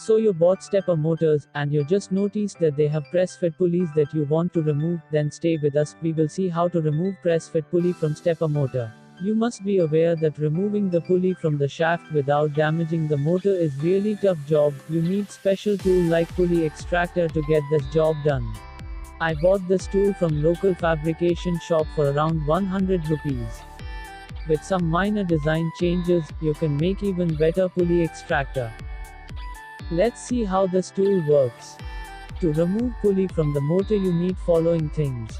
So you bought stepper motors, and you just noticed that they have press-fit pulleys that you want to remove. Then stay with us, we will see how to remove press-fit pulley from stepper motor. You must be aware that removing the pulley from the shaft without damaging the motor is really tough job. You need special tool like pulley extractor to get this job done. I bought this tool from local fabrication shop for around 100 rupees. With some minor design changes, you can make even better pulley extractor. Let's see how this tool works. To remove pulley from the motor you need following things.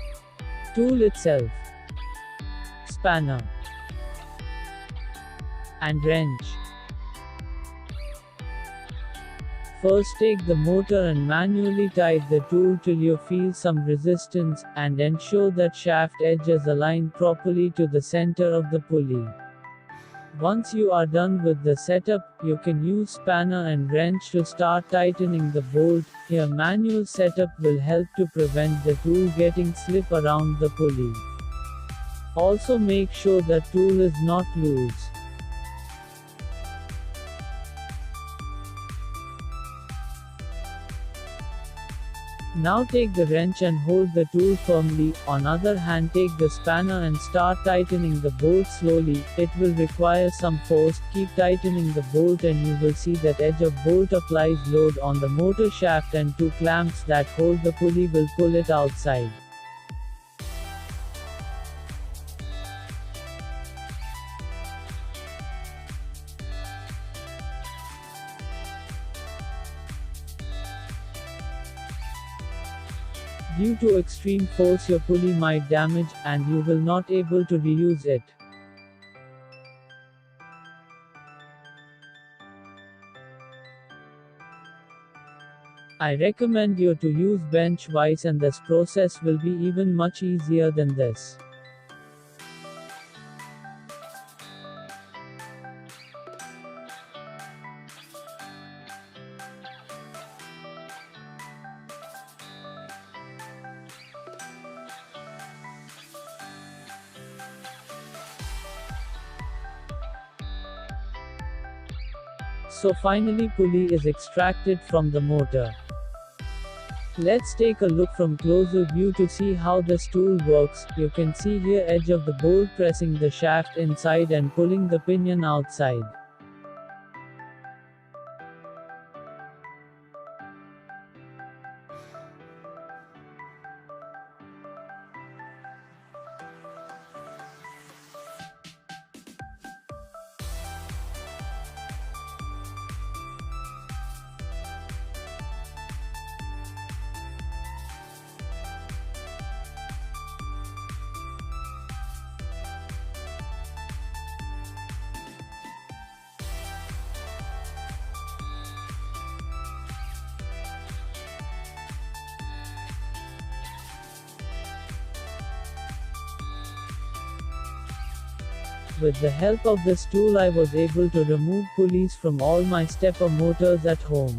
Tool itself, spanner, and wrench. First take the motor and manually tighten the tool till you feel some resistance, and ensure that shaft edge is aligned properly to the center of the pulley. Once you are done with the setup, you can use spanner and wrench to start tightening the bolt. Here manual setup will help to prevent the tool getting slip around the pulley. Also make sure that tool is not loose. Now take the wrench and hold the tool firmly. On other hand, take the spanner and start tightening the bolt slowly. It will require some force. Keep tightening the bolt and you will see that edge of bolt applies load on the motor shaft, and two clamps that hold the pulley will pull it outside. Due to extreme force your pulley might damage, and you will not able to reuse it. I recommend you to use bench vise, and this process will be even much easier than this. So finally pulley is extracted from the motor. Let's take a look from closer view to see how this tool works. You can see here edge of the bolt pressing the shaft inside and pulling the pinion outside. With the help of this tool I was able to remove pulleys from all my stepper motors at home.